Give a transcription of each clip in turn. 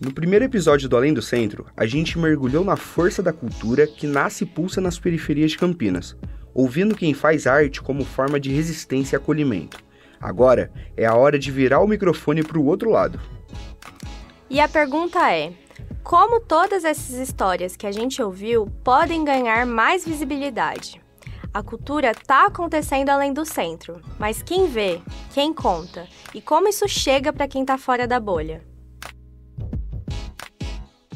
No primeiro episódio do Além do Centro, a gente mergulhou na força da cultura que nasce e pulsa nas periferias de Campinas, ouvindo quem faz arte como forma de resistência e acolhimento. Agora é a hora de virar o microfone para o outro lado. E a pergunta é: como todas essas histórias que a gente ouviu podem ganhar mais visibilidade? A cultura está acontecendo além do centro, mas quem vê, quem conta e como isso chega para quem está fora da bolha?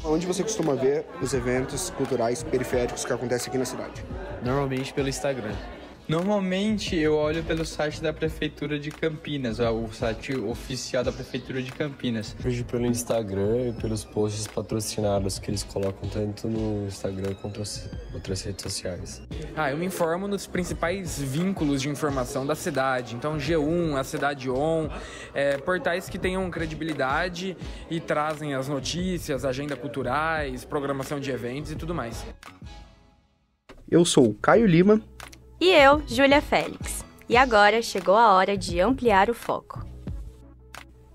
Onde você costuma ver os eventos culturais periféricos que acontecem aqui na cidade? Normalmente pelo Instagram. Normalmente eu olho pelo site da Prefeitura de Campinas, o site oficial da Prefeitura de Campinas. Vejo pelo Instagram e pelos posts patrocinados que eles colocam tanto no Instagram quanto outras redes sociais. Eu me informo nos principais vínculos de informação da cidade. Então G1, a Cidade On, portais que tenham credibilidade e trazem as notícias, agenda culturais, programação de eventos e tudo mais. Eu sou o Caio Lima. E eu, Júlia Félix. E agora chegou a hora de ampliar o foco.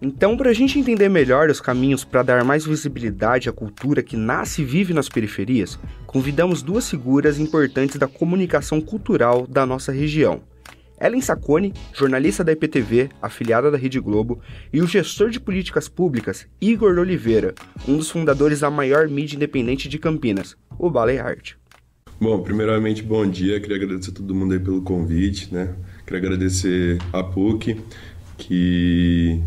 Então, para a gente entender melhor os caminhos para dar mais visibilidade à cultura que nasce e vive nas periferias, convidamos duas figuras importantes da comunicação cultural da nossa região. Ellen Sacconi, jornalista da IPTV, afiliada da Rede Globo, e o gestor de políticas públicas, Igor Oliveira, um dos fundadores da maior mídia independente de Campinas, o Balearte. Bom, primeiramente, bom dia. Queria agradecer a todo mundo aí pelo convite, né? Queria agradecer a PUC, que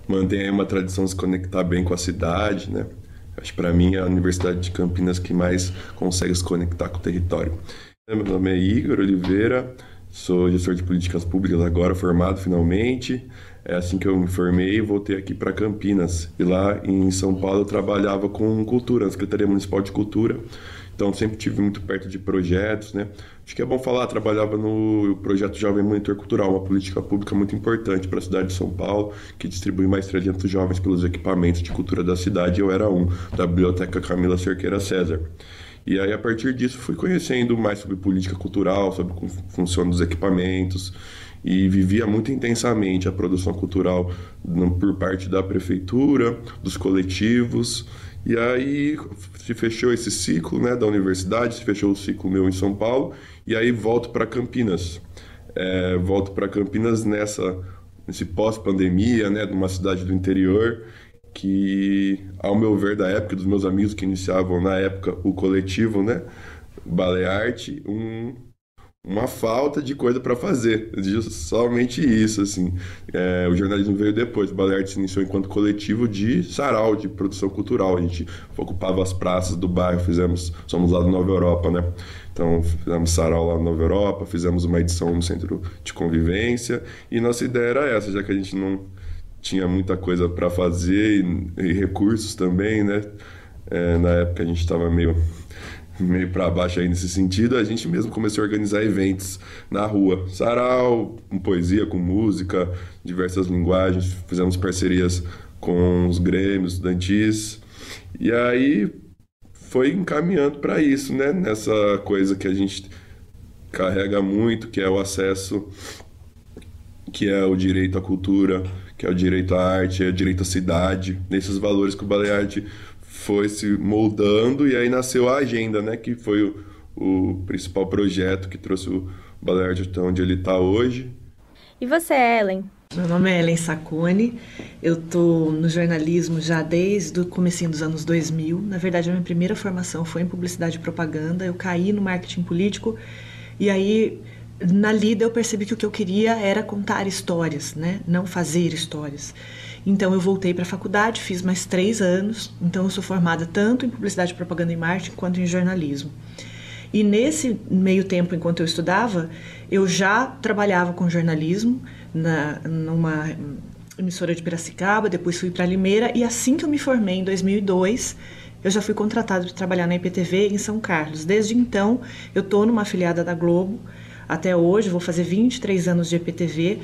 mantém aí uma tradição de se conectar bem com a cidade, né? Acho que para mim é a Universidade de Campinas que mais consegue se conectar com o território. Meu nome é Igor Oliveira, sou gestor de políticas públicas agora, formado finalmente. É assim que eu me formei, voltei aqui para Campinas. E lá em São Paulo eu trabalhava com cultura, na Secretaria Municipal de Cultura. Então, sempre tive muito perto de projetos, né? Acho que é bom falar, trabalhava no projeto Jovem Monitor Cultural, uma política pública muito importante para a cidade de São Paulo, que distribui mais 300 jovens pelos equipamentos de cultura da cidade. Eu era da Biblioteca Camila Cerqueira César. E aí, a partir disso, fui conhecendo mais sobre política cultural, sobre como funcionam os equipamentos, e vivia muito intensamente a produção cultural por parte da prefeitura, dos coletivos. E aí se fechou esse ciclo, né, da universidade, se fechou o ciclo meu em São Paulo, e aí volto para Campinas. Volto para Campinas nesse pós-pandemia, né, de uma cidade do interior, que, ao meu ver, da época, dos meus amigos que iniciavam na época o coletivo, né, Balearte, uma falta de coisa para fazer, somente isso, assim. O jornalismo veio depois, o Balearte se iniciou enquanto coletivo de sarau, de produção cultural. A gente ocupava as praças do bairro, somos lá do Nova Europa, né? Então fizemos sarau lá no Nova Europa, fizemos uma edição no Centro de Convivência, e nossa ideia era essa, já que a gente não tinha muita coisa para fazer e recursos também, né? Na época a gente estava meio para baixo aí nesse sentido, a gente mesmo começou a organizar eventos na rua. Sarau, com poesia, com música, diversas linguagens, fizemos parcerias com os grêmios estudantis, e aí foi encaminhando para isso, né? Nessa coisa que a gente carrega muito, que é o acesso, que é o direito à cultura, que é o direito à arte, é o direito à cidade, nesses valores que o Balearte foi se moldando, e aí nasceu a agenda, né, que foi o principal projeto que trouxe o Balearte até onde ele está hoje. E você, Ellen? Meu nome é Ellen Sacconi, eu estou no jornalismo já desde o comecinho dos anos 2000. Na verdade, a minha primeira formação foi em publicidade e propaganda, eu caí no marketing político, e aí na lida eu percebi que o que eu queria era contar histórias, né, não fazer histórias. Então eu voltei para a faculdade, fiz mais 3 anos, então eu sou formada tanto em publicidade, propaganda e marketing quanto em jornalismo. E nesse meio tempo, enquanto eu estudava, eu já trabalhava com jornalismo numa emissora de Piracicaba, depois fui para Limeira, e assim que eu me formei, em 2002, eu já fui contratada para trabalhar na IPTV em São Carlos. Desde então, eu estou numa afiliada da Globo, até hoje, vou fazer 23 anos de IPTV,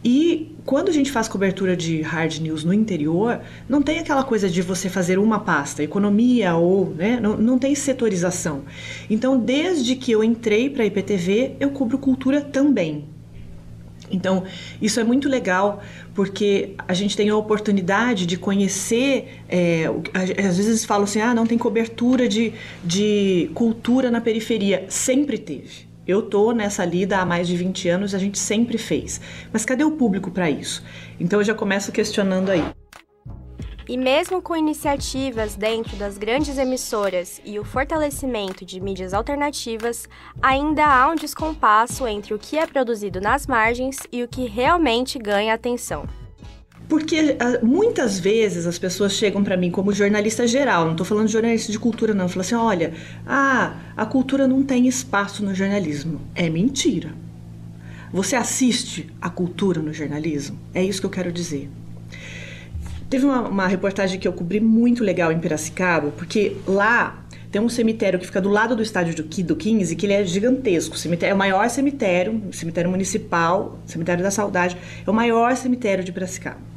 e quando a gente faz cobertura de hard news no interior, não tem aquela coisa de você fazer uma pasta, economia ou, né, não tem setorização. Então, desde que eu entrei para a IPTV, eu cubro cultura também. Então, isso é muito legal, porque a gente tem a oportunidade de conhecer, às vezes falam assim, não tem cobertura de cultura na periferia. Sempre teve. Eu estou nessa lida há mais de 20 anos, a gente sempre fez. Mas cadê o público para isso? Então, eu já começo questionando aí. E mesmo com iniciativas dentro das grandes emissoras e o fortalecimento de mídias alternativas, ainda há um descompasso entre o que é produzido nas margens e o que realmente ganha atenção. Porque muitas vezes as pessoas chegam para mim como jornalista geral, não estou falando de jornalista de cultura não, falam assim, olha, a cultura não tem espaço no jornalismo. É mentira. Você assiste a cultura no jornalismo? É isso que eu quero dizer. Teve uma reportagem que eu cobri muito legal em Piracicaba, porque lá tem um cemitério que fica do lado do estádio do 15, que ele é gigantesco. É o maior cemitério municipal, cemitério da Saudade, é o maior cemitério de Piracicaba.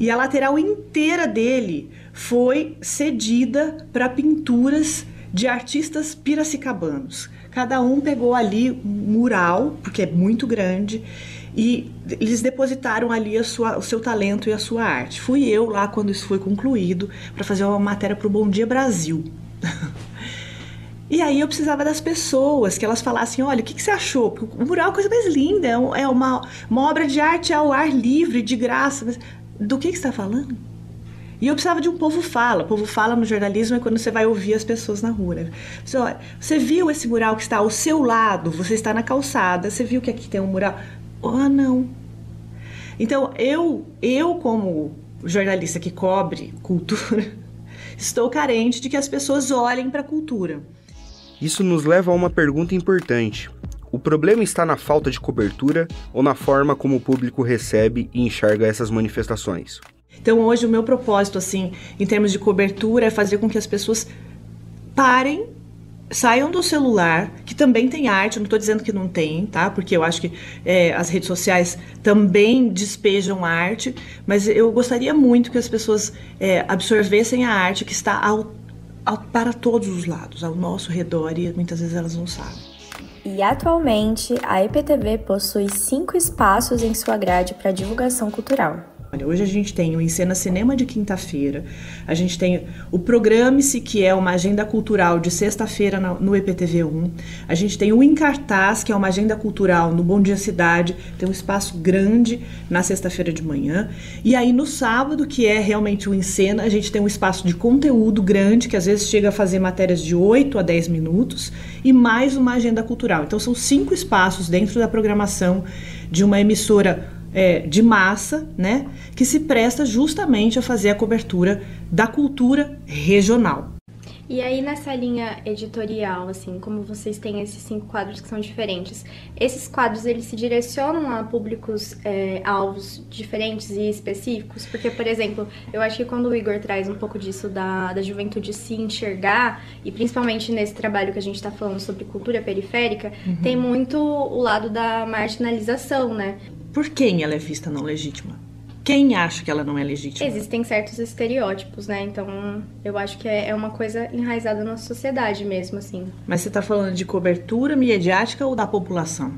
E a lateral inteira dele foi cedida para pinturas de artistas piracicabanos. Cada um pegou ali um mural, porque é muito grande, e eles depositaram ali o seu talento e a sua arte. Fui eu lá, quando isso foi concluído, para fazer uma matéria para o Bom Dia Brasil. E aí eu precisava das pessoas, que elas falassem, olha, o que você achou? Porque o mural é a coisa mais linda, é uma obra de arte ao ar livre, de graça. Mas do que você está falando? E eu precisava de um povo fala. Povo fala no jornalismo é quando você vai ouvir as pessoas na rua. Né? Você viu esse mural que está ao seu lado? Você está na calçada, você viu que aqui tem um mural? Não. Então, eu como jornalista que cobre cultura, estou carente de que as pessoas olhem para a cultura. Isso nos leva a uma pergunta importante. O problema está na falta de cobertura ou na forma como o público recebe e enxerga essas manifestações? Então, hoje, o meu propósito, assim, em termos de cobertura, é fazer com que as pessoas parem, saiam do celular, que também tem arte, não estou dizendo que não tem, tá? Porque eu acho que as redes sociais também despejam arte, mas eu gostaria muito que as pessoas absorvessem a arte que está para todos os lados, ao nosso redor, e muitas vezes elas não sabem. E atualmente, a EPTV possui 5 espaços em sua grade para divulgação cultural. Olha, hoje a gente tem o Encena Cinema de quinta-feira, a gente tem o Programe-se, que é uma agenda cultural de sexta-feira no EPTV1, a gente tem o Em Cartaz, que é uma agenda cultural no Bom Dia Cidade, tem um espaço grande na sexta-feira de manhã, e aí no sábado, que é realmente o Encena, a gente tem um espaço de conteúdo grande, que às vezes chega a fazer matérias de 8 a 10 minutos, e mais uma agenda cultural. Então são 5 espaços dentro da programação de uma emissora de massa, né, que se presta justamente a fazer a cobertura da cultura regional. E aí nessa linha editorial, assim, como vocês têm esses 5 quadros que são diferentes, esses quadros eles se direcionam a públicos alvos diferentes e específicos? Porque, por exemplo, eu acho que quando o Igor traz um pouco disso da juventude se enxergar, e principalmente nesse trabalho que a gente está falando sobre cultura periférica, tem muito o lado da marginalização, né? Por quem ela é vista não legítima? Quem acha que ela não é legítima? Existem certos estereótipos, né? Então, eu acho que é uma coisa enraizada na sociedade mesmo, assim. Mas você está falando de cobertura midiática ou da população?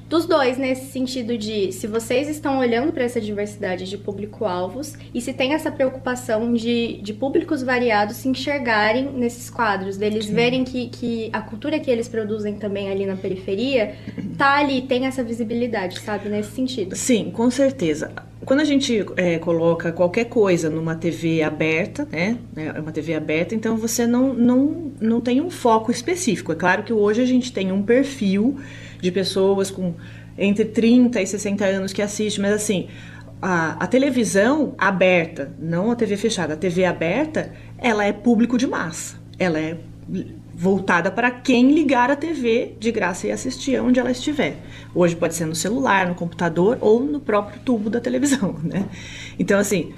Dos dois, nesse sentido de se vocês estão olhando para essa diversidade de público-alvos e se tem essa preocupação de públicos variados se enxergarem nesses quadros, deles Sim. verem que a cultura que eles produzem também ali na periferia tá ali, tem essa visibilidade, sabe? Nesse sentido. Sim, com certeza. Quando a gente coloca qualquer coisa numa TV aberta, né? É uma TV aberta, então você não tem um foco específico. É claro que hoje a gente tem um perfil de pessoas com entre 30 e 60 anos que assistem, mas assim, a televisão aberta, não a TV fechada, a TV aberta, ela é público de massa. Ela é voltada para quem ligar a TV de graça e assistir onde ela estiver. Hoje pode ser no celular, no computador ou no próprio tubo da televisão, né? Então, assim,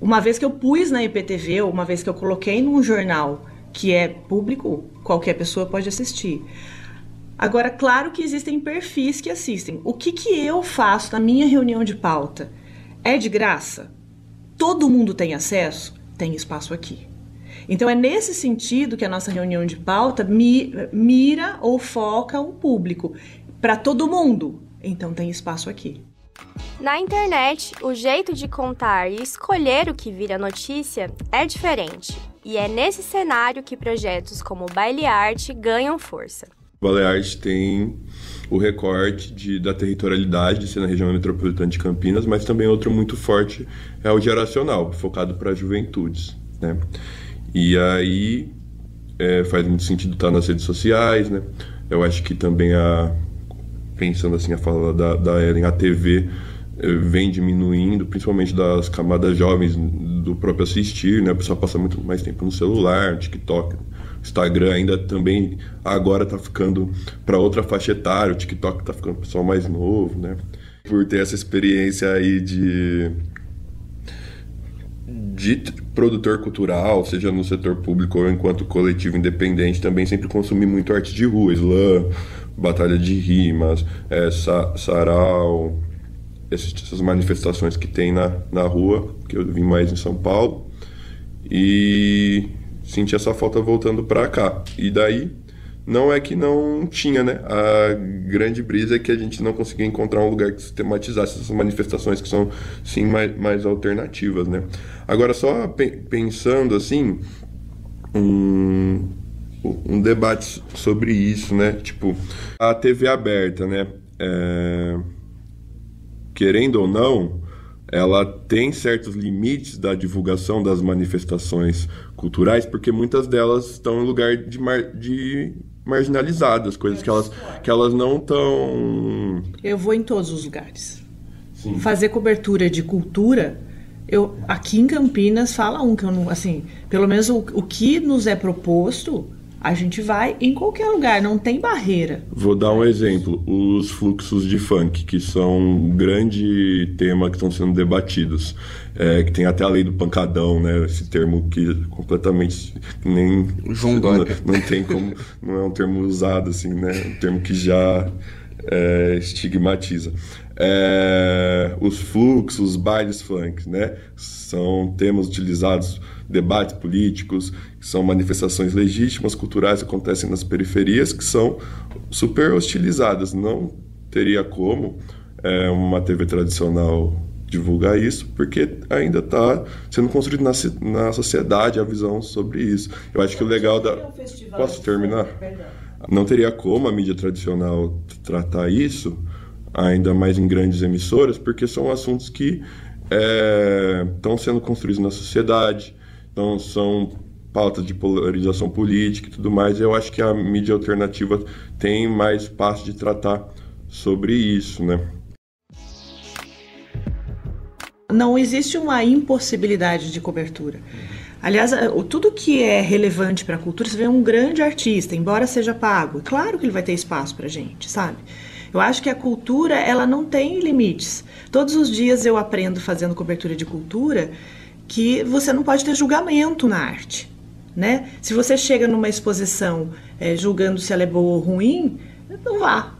uma vez que eu pus na IPTV, ou uma vez que eu coloquei num jornal que é público, qualquer pessoa pode assistir. Agora, claro que existem perfis que assistem. O que eu faço na minha reunião de pauta? É de graça? Todo mundo tem acesso? Tem espaço aqui. Então, é nesse sentido que a nossa reunião de pauta mira ou foca o público. Para todo mundo. então tem espaço aqui. Na internet, o jeito de contar e escolher o que vira notícia é diferente. E é nesse cenário que projetos como o Baile Arte ganham força. O Baile Arte tem o recorte da territorialidade de ser na região metropolitana de Campinas, mas também outro muito forte é o geracional, focado para juventudes, né? E aí faz muito sentido estar nas redes sociais, né? Eu acho que também pensando assim a fala da Ellen, a TV vem diminuindo, principalmente das camadas jovens do próprio assistir, né? A pessoa passa muito mais tempo no celular, no TikTok, Instagram ainda também agora está ficando para outra faixa etária, o TikTok está ficando para o pessoal mais novo, né? Por ter essa experiência aí de produtor cultural, seja no setor público ou enquanto coletivo independente, também sempre consumi muito arte de rua, slam, batalha de rimas, sarau, essas manifestações que tem na rua, que eu vim mais em São Paulo, e senti essa falta voltando para cá. E daí, não é que não tinha, né? A grande brisa é que a gente não conseguia encontrar um lugar que sistematizasse essas manifestações que são, sim, mais alternativas, né? Agora, só pensando, assim, um debate sobre isso, né? Tipo, a TV aberta, né? Querendo ou não, ela tem certos limites da divulgação das manifestações culturais, porque muitas delas estão em lugar de marginalizadas, coisas que elas não estão... Eu vou em todos os lugares. Sim. Fazer cobertura de cultura, aqui em Campinas, fala que eu não... Assim, pelo menos o que nos é proposto, a gente vai em qualquer lugar, não tem barreira. Vou dar um exemplo, os fluxos de funk, que são um grande tema que estão sendo debatidos, que tem até a lei do pancadão, né? Esse termo que completamente nem... não tem como, não é um termo usado assim, né? Um termo que já estigmatiza. Os fluxos, os bailes funk, né? São temas utilizados, debates políticos, que são manifestações legítimas, culturais, que acontecem nas periferias, que são super hostilizadas. Não teria como uma TV tradicional divulgar isso, porque ainda está sendo construído na sociedade a visão sobre isso. Eu acho que o legal Posso terminar? Não teria como a mídia tradicional tratar isso, ainda mais em grandes emissoras, porque são assuntos que estão sendo construídos na sociedade, então são pautas de polarização política e tudo mais. Eu acho que a mídia alternativa tem mais espaço de tratar sobre isso, né? Não existe uma impossibilidade de cobertura. Aliás, tudo que é relevante para a cultura, você vê um grande artista, embora seja pago, claro que ele vai ter espaço para a gente, sabe? Eu acho que a cultura, ela não tem limites. Todos os dias eu aprendo fazendo cobertura de cultura que você não pode ter julgamento na arte, né? Se você chega numa exposição julgando se ela é boa ou ruim, não vá,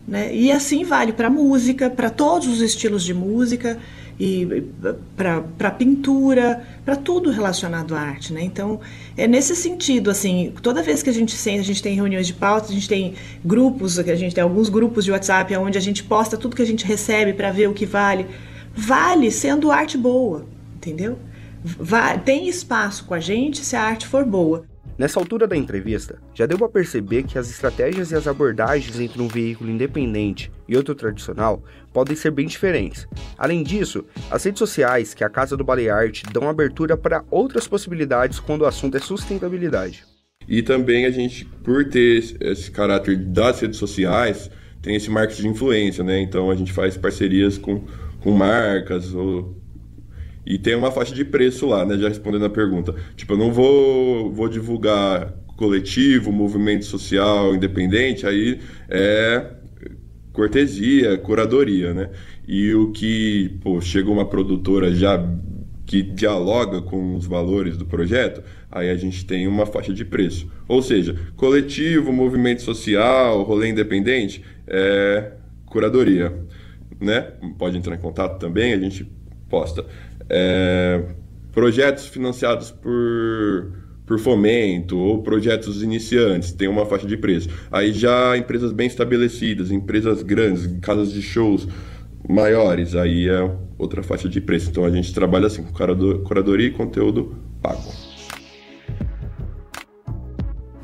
né? E assim vale para música, para todos os estilos de música, e para pintura, para tudo relacionado à arte, né? Então, é nesse sentido, assim, toda vez que a gente tem reuniões de pauta, a gente tem grupos, a gente tem alguns grupos de WhatsApp onde a gente posta tudo que a gente recebe para ver o que vale sendo arte boa, entendeu? Tem espaço com a gente se a arte for boa. Nessa altura da entrevista, já deu para perceber que as estratégias e as abordagens entre um veículo independente e outro tradicional podem ser bem diferentes. Além disso, as redes sociais, que é a Casa do Baile Arte, dão abertura para outras possibilidades quando o assunto é sustentabilidade. E também a gente, por ter esse caráter das redes sociais, tem esse marketing de influência, né? Então a gente faz parcerias com marcas e tem uma faixa de preço lá, né? Já respondendo a pergunta. Tipo, eu não vou divulgar coletivo, movimento social independente, aí é cortesia, curadoria, né? E o que, chega uma produtora já que dialoga com os valores do projeto, aí a gente tem uma faixa de preço. Ou seja, coletivo, movimento social, rolê independente, curadoria, né? Pode entrar em contato também, a gente posta. Projetos financiados por por fomento ou projetos iniciantes, tem uma faixa de preço. Aí já empresas bem estabelecidas, empresas grandes, casas de shows maiores, aí é outra faixa de preço. Então a gente trabalha assim, com curadoria e conteúdo pago.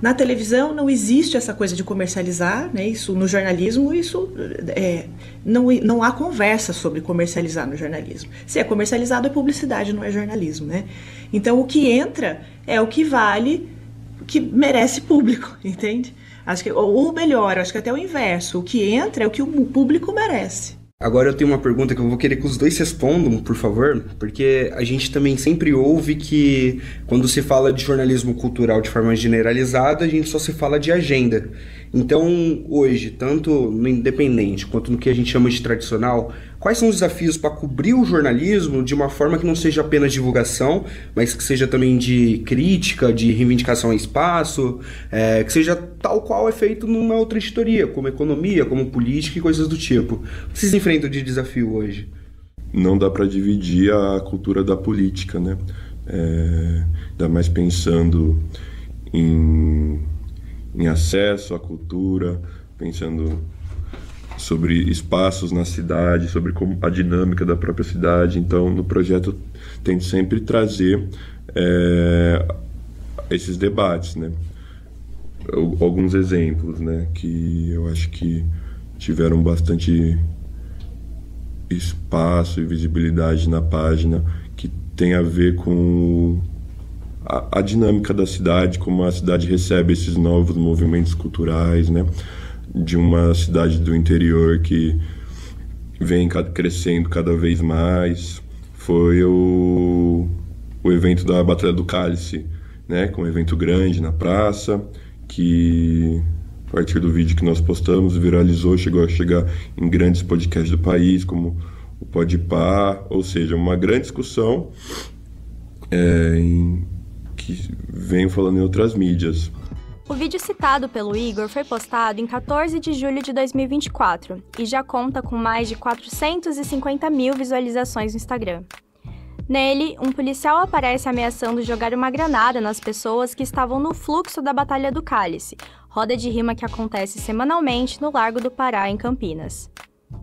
Na televisão não existe essa coisa de comercializar, né? Isso no jornalismo, não há conversa sobre comercializar no jornalismo. Se é comercializado é publicidade, não é jornalismo, né? Então o que entra é o que vale, o que merece público, entende? Acho que, ou melhor, acho que até o inverso, o que entra é o que o público merece. Agora eu tenho uma pergunta que eu vou querer que os dois respondam, por favor, porque a gente também sempre ouve que quando se fala de jornalismo cultural de forma generalizada, a gente só se fala de agenda. Então, hoje, tanto no independente quanto no que a gente chama de tradicional, quais são os desafios para cobrir o jornalismo de uma forma que não seja apenas divulgação, mas que seja também de crítica, de reivindicação a espaço, que seja tal qual é feito numa outra editoria, como economia, como política e coisas do tipo. O que vocês enfrentam de desafio hoje? Não dá para dividir a cultura da política, né? Ainda mais pensando em acesso à cultura, pensando sobre espaços na cidade, sobre como a dinâmica da própria cidade. Então, no projeto, tento sempre trazer esses debates, né? Alguns exemplos, né, que eu acho que tiveram bastante espaço e visibilidade na página, que tem a ver com a dinâmica da cidade, como a cidade recebe esses novos movimentos culturais, né? De uma cidade do interior que vem crescendo cada vez mais. Foi o evento da Batalha do Cálice, né? Com um evento grande na praça, que a partir do vídeo que nós postamos viralizou, chegou a chegar em grandes podcasts do país, como o Podpah, ou seja, uma grande discussão que venho falando em outras mídias. O vídeo citado pelo Igor foi postado em 14 de julho de 2024 e já conta com mais de 450 mil visualizações no Instagram. Nele, um policial aparece ameaçando jogar uma granada nas pessoas que estavam no fluxo da Batalha do Cálice, roda de rima que acontece semanalmente no Largo do Pará, em Campinas.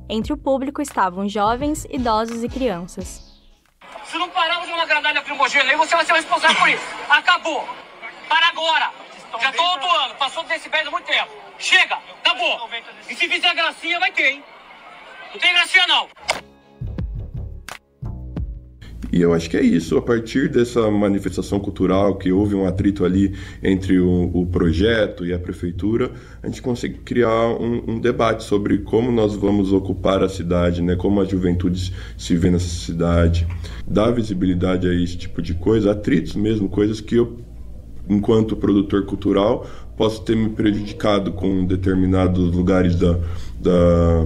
Entre o público estavam jovens, idosos e crianças. Se não parar de uma granada lacrimogênea aí, você vai ser responsável por isso. Acabou. Para agora. Já tô autuando. Passou do decibéis há muito tempo. Chega. Acabou. E se fizer gracinha, vai ter, hein? Não tem gracinha, não. E eu acho que é isso. A partir dessa manifestação cultural, que houve um atrito ali entre o projeto e a prefeitura, a gente consegue criar um debate sobre como nós vamos ocupar a cidade, né? Como a juventude se vê nessa cidade, dar visibilidade a esse tipo de coisa, atritos mesmo, coisas que eu, enquanto produtor cultural, posso ter me prejudicado com determinados lugares da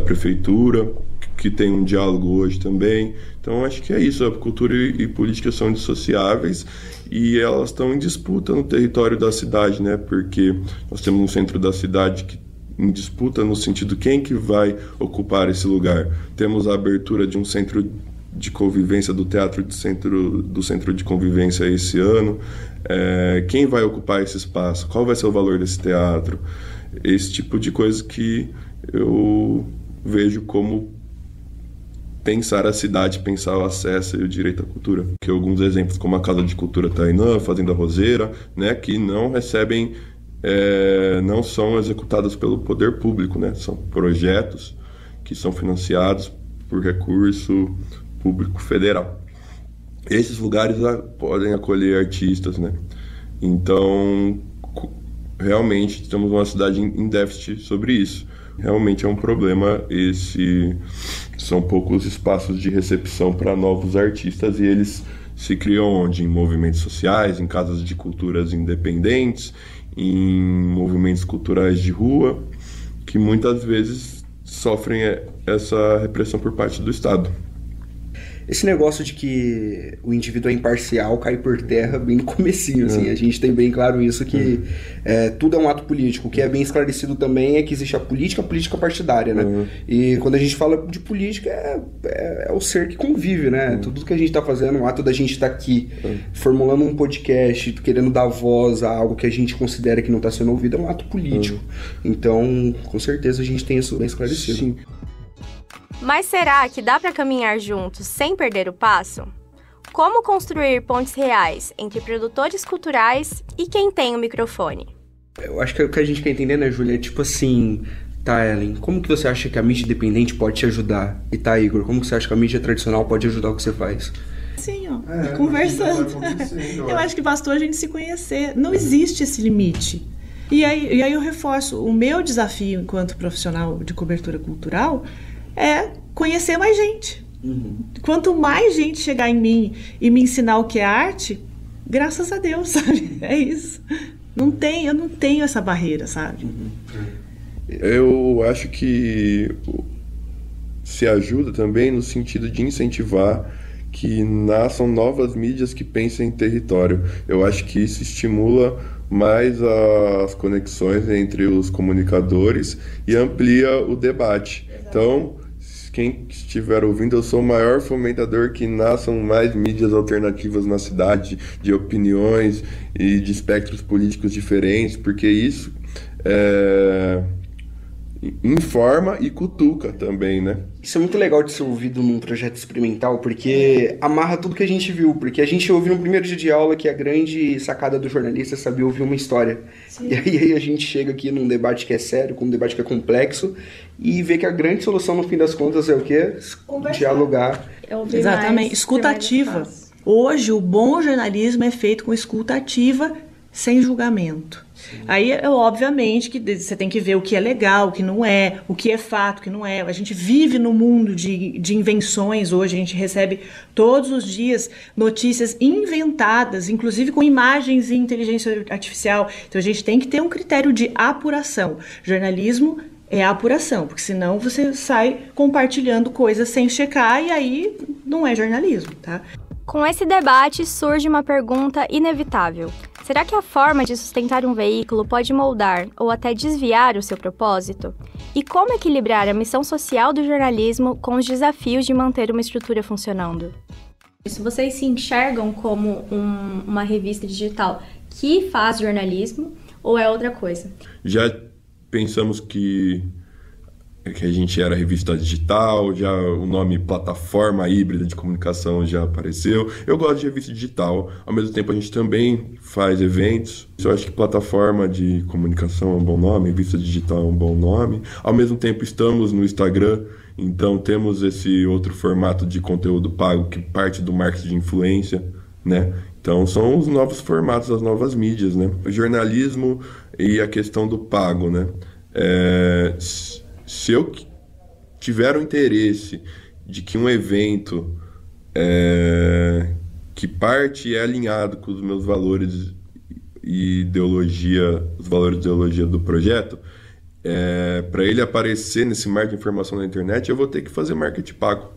prefeitura, que tem um diálogo hoje também. Então acho que é isso, a cultura e política são dissociáveis e elas estão em disputa no território da cidade, né? Porque nós temos um centro da cidade que em disputa no sentido quem que vai ocupar esse lugar. Temos a abertura de um centro de convivência do teatro do centro de convivência esse ano. Quem vai ocupar esse espaço? Qual vai ser o valor desse teatro? Esse tipo de coisa que eu vejo como pensar a cidade, pensar o acesso e o direito à cultura. Que alguns exemplos como a Casa de Cultura Tainã, Fazenda Roseira, né, que não recebem, não são executadas pelo poder público, né, são projetos que são financiados por recurso público federal. Esses lugares podem acolher artistas, né, então realmente temos uma cidade em déficit sobre isso. Realmente é um problema, são poucos espaços de recepção para novos artistas e eles se criam onde? Em movimentos sociais, em casas de culturas independentes, em movimentos culturais de rua, que muitas vezes sofrem essa repressão por parte do Estado. esse negócio de que o indivíduo é imparcial cai por terra bem no comecinho, assim. A gente tem bem claro isso, que tudo é um ato político. O que é bem esclarecido também é que existe a política partidária, né? E quando a gente fala de política, é o ser que convive, né? Tudo que a gente está fazendo, o ato da gente estar aqui formulando um podcast, querendo dar voz a algo que a gente considera que não está sendo ouvido, é um ato político. Então, com certeza a gente tem isso bem esclarecido. Sim. Mas será que dá para caminhar juntos sem perder o passo? Como construir pontes reais entre produtores culturais e quem tem o microfone? Eu acho que o que a gente quer entender, né, Júlia, é tipo assim, tá, Ellen, como que você acha que a mídia independente pode te ajudar? E tá, Igor, como que você acha que a mídia tradicional pode ajudar o que você faz? Sim, ó, conversando. Eu acho que bastou a gente se conhecer. Não existe esse limite. E aí eu reforço, o meu desafio enquanto profissional de cobertura cultural é conhecer mais gente. Quanto mais gente chegar em mim e me ensinar o que é arte, graças a Deus, sabe? É isso. Eu não tenho essa barreira, sabe? Eu acho que se ajuda também no sentido de incentivar que nasçam novas mídias que pensem em território. Eu acho que isso estimula mais as conexões entre os comunicadores e amplia o debate. Então, quem estiver ouvindo, eu sou o maior fomentador que nasçam mais mídias alternativas na cidade, de opiniões e de espectros políticos diferentes, porque isso informa e cutuca também, né? Isso é muito legal de ser ouvido num projeto experimental, porque amarra tudo que a gente viu, porque a gente ouviu no primeiro dia de aula que a grande sacada do jornalista é saber ouvir uma história. Sim. E aí a gente chega aqui num debate que é sério, com um debate que é complexo, e vê que a grande solução no fim das contas é o quê? Conversar. Dialogar. Exatamente, escuta ativa. Hoje o bom jornalismo é feito com escuta ativa, sem julgamento. Aí, obviamente, que você tem que ver o que é legal, o que não é, o que é fato, o que não é. A gente vive no mundo de invenções hoje, a gente recebe todos os dias notícias inventadas, inclusive com imagens e inteligência artificial. Então, a gente tem que ter um critério de apuração. Jornalismo é a apuração, porque senão você sai compartilhando coisas sem checar e aí não é jornalismo, tá? Com esse debate surge uma pergunta inevitável. Será que a forma de sustentar um veículo pode moldar ou até desviar o seu propósito? E como equilibrar a missão social do jornalismo com os desafios de manter uma estrutura funcionando? Vocês se enxergam como uma revista digital que faz jornalismo ou é outra coisa? Já pensamos que a gente era revista digital, já o nome plataforma híbrida de comunicação já apareceu. Eu gosto de revista digital, ao mesmo tempo a gente também faz eventos. Eu acho que plataforma de comunicação é um bom nome, revista digital é um bom nome. Ao mesmo tempo estamos no Instagram, então temos esse outro formato de conteúdo pago que parte do marketing de influência, né? Então são os novos formatos, as novas mídias, né? O jornalismo e a questão do pago, né? Se eu tiver o interesse de que um evento que parte e é alinhado com os meus valores e ideologia, os valores de ideologia do projeto, para ele aparecer nesse mar de informação na internet, eu vou ter que fazer marketing pago.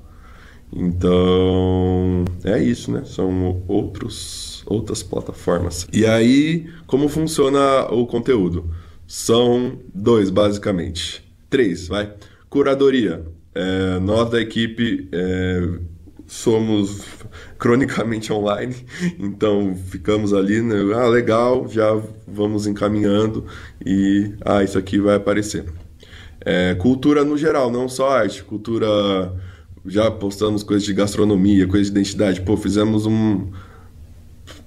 Então, é isso, né? São outras plataformas. E aí, como funciona o conteúdo? São 2, basicamente. 3, vai. Curadoria. Nós da equipe somos cronicamente online, então ficamos ali, né? Legal, já vamos encaminhando e isso aqui vai aparecer. Cultura no geral, não só arte, cultura, já postamos coisas de gastronomia, coisas de identidade. Fizemos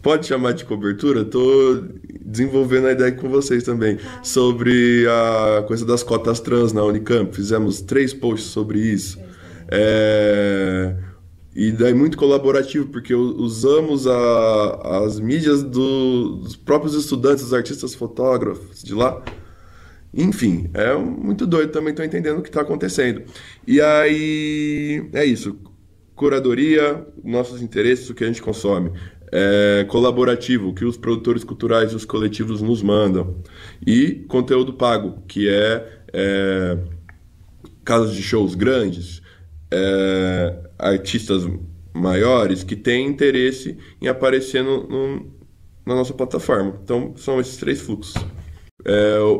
pode chamar de cobertura? Estou desenvolvendo a ideia com vocês também, sobre a coisa das cotas trans na Unicamp. Fizemos 3 posts sobre isso. E daí muito colaborativo, porque usamos as mídias dos próprios estudantes, os artistas fotógrafos de lá. Enfim, é muito doido, também estou entendendo o que está acontecendo. E aí, é isso. Curadoria, nossos interesses, o que a gente consome. Colaborativo, que os produtores culturais e os coletivos nos mandam. E conteúdo pago, que casas de shows grandes, artistas maiores que têm interesse em aparecer na nossa plataforma. Então, são esses 3 fluxos.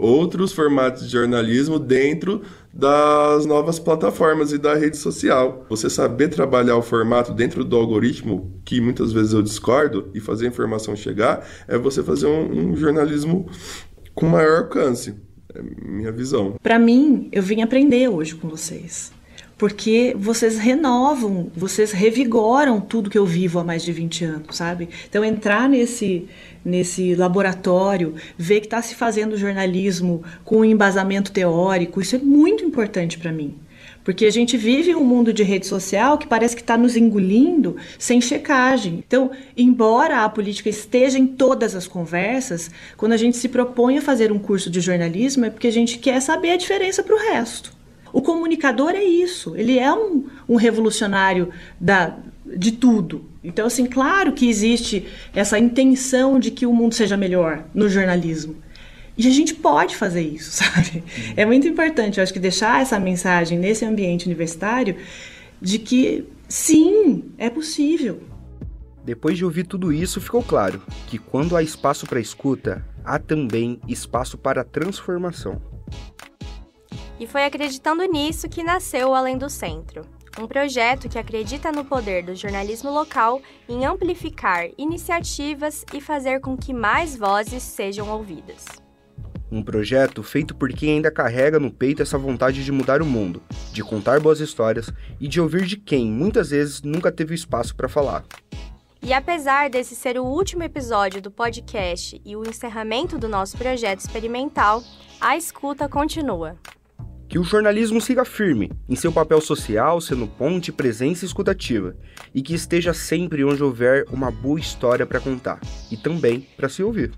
Outros formatos de jornalismo dentro das novas plataformas e da rede social. Você saber trabalhar o formato dentro do algoritmo, que muitas vezes eu discordo, e fazer a informação chegar, é você fazer um jornalismo com maior alcance. É minha visão. Para mim, eu vim aprender hoje com vocês. Porque vocês renovam, vocês revigoram tudo que eu vivo há mais de 20 anos, sabe? Então, entrar nesse laboratório, ver que está se fazendo jornalismo com um embasamento teórico, isso é muito importante para mim. Porque a gente vive um mundo de rede social que parece que está nos engolindo sem checagem. Então, embora a política esteja em todas as conversas, quando a gente se propõe a fazer um curso de jornalismo é porque a gente quer saber a diferença para o resto. O comunicador é isso, ele é um revolucionário de tudo. Então, assim, claro que existe essa intenção de que o mundo seja melhor no jornalismo. E a gente pode fazer isso, sabe? É muito importante, eu acho que deixar essa mensagem nesse ambiente universitário de que, sim, é possível. Depois de ouvir tudo isso, ficou claro que quando há espaço para escuta, há também espaço para transformação. E foi acreditando nisso que nasceu o Além do Centro, um projeto que acredita no poder do jornalismo local em amplificar iniciativas e fazer com que mais vozes sejam ouvidas. Um projeto feito por quem ainda carrega no peito essa vontade de mudar o mundo, de contar boas histórias e de ouvir de quem, muitas vezes, nunca teve espaço para falar. E apesar desse ser o último episódio do podcast e o encerramento do nosso projeto experimental, a escuta continua. Que o jornalismo siga firme em seu papel social, sendo ponte, presença e escutativa, e que esteja sempre onde houver uma boa história para contar, e também para se ouvir.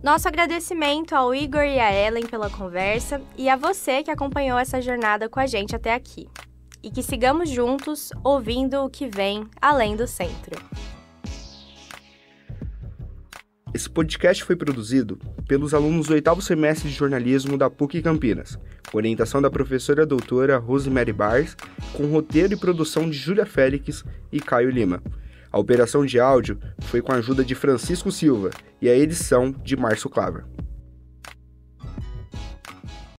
Nosso agradecimento ao Igor e à Ellen pela conversa e a você que acompanhou essa jornada com a gente até aqui. E que sigamos juntos, ouvindo o que vem além do centro. Esse podcast foi produzido pelos alunos do 8º semestre de jornalismo da PUC Campinas, com orientação da professora doutora Rosemary Bars, com roteiro e produção de Júlia Félix e Caio Lima. A operação de áudio foi com a ajuda de Francisco Silva e a edição de Márcio Claver.